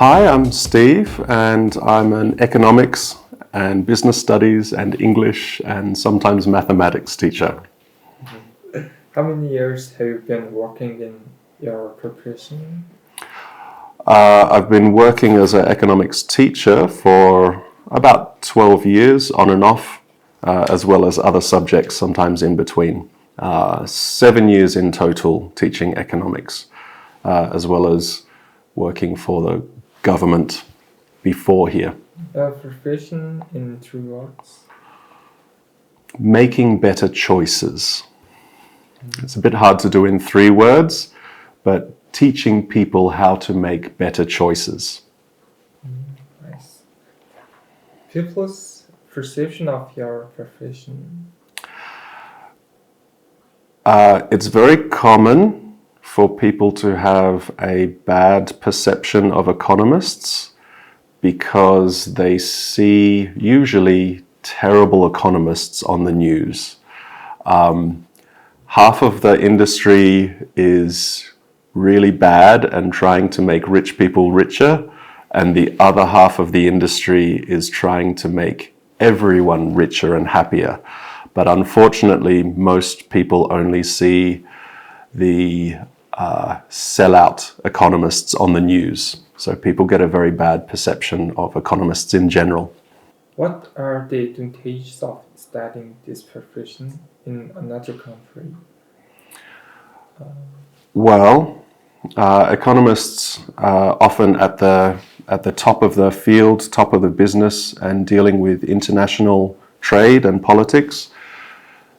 Hi, I'm Steve, and I'm an economics and business studies and English and sometimes mathematics teacher. How many years have you been working in your profession? I've been working as an economics teacher for about 12 years on and off, as well as other subjects sometimes in between. 7 years in total teaching economics, as well as working for the government before here. A profession in 3 words? Making better choices. It's a bit hard to do in 3 words, but teaching people how to make better choices. Nice. People's perception of your profession? It's very common for people to have a bad perception of economists because they see usually terrible economists on the news. Half of the industry is really bad and trying to make rich people richer, and the other half of the industry is trying to make everyone richer and happier. But unfortunately, most people only see the sellout economists on the news. So people get a very bad perception of economists in general. What are the advantages of studying this profession in another country? Economists are often at the top of the field, top of the business, and dealing with international trade and politics.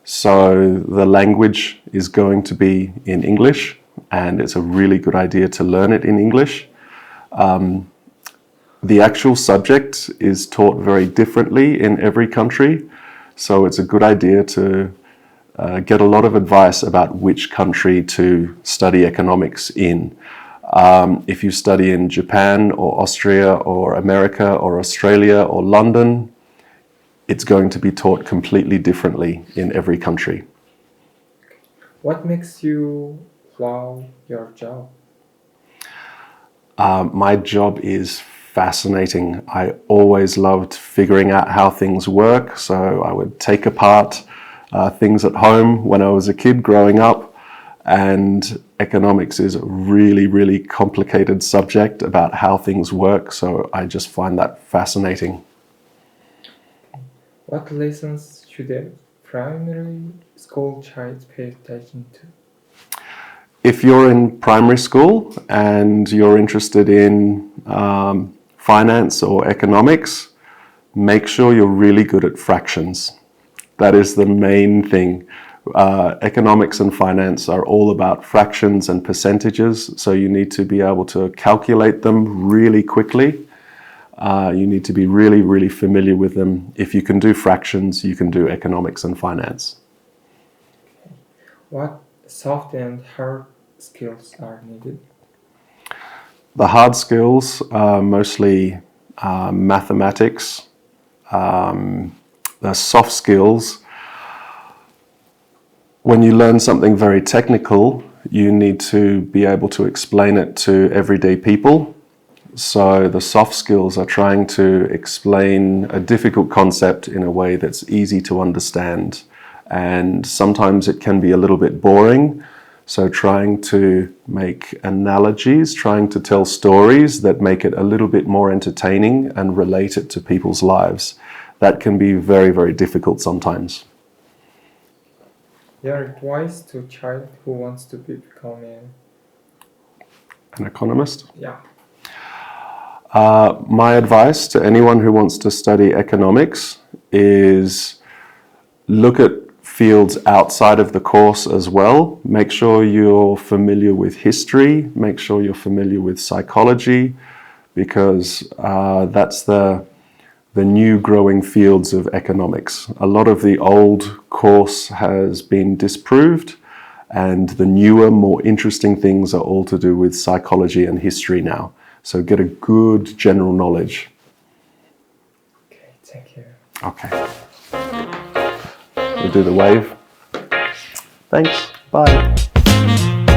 So the language is going to be in English, and it's a really good idea to learn it in English. The actual subject is taught very differently in every country, so it's a good idea to get a lot of advice about which country to study economics in. If you study in Japan or Austria or America or Australia or London, it's going to be taught completely differently in every country. What makes you love your job? My job is fascinating. I always loved figuring out how things work, so I would take apart things at home when I was a kid growing up, and economics is a really, really complicated subject about how things work, so I just find that fascinating. What lessons should a primary school child pay attention to? If you're in primary school and you're interested in finance or economics, make sure you're really good at fractions. That is the main thing. Economics and finance are all about fractions and percentages, so you need to be able to calculate them really quickly. You need to be really, really familiar with them. If you can do fractions, you can do economics and finance. What soft and hard skills are needed? The hard skills are mostly mathematics. The soft skills, when you learn something very technical, you need to be able to explain it to everyday people. So the soft skills are trying to explain a difficult concept in a way that's easy to understand. And sometimes it can be a little bit boring. So trying to make analogies, trying to tell stories that make it a little bit more entertaining and relate it to people's lives. That can be very, very difficult sometimes. Your advice to a child who wants to become an economist? Yeah. My advice to anyone who wants to study economics is look at fields outside of the course as well. Make sure you're familiar with history, make sure you're familiar with psychology, because that's the new growing fields of economics. A lot of the old course has been disproved, and the newer, more interesting things are all to do with psychology and history now. So get a good general knowledge. Okay, thank you. Okay. We'll do the wave. Thanks. Bye.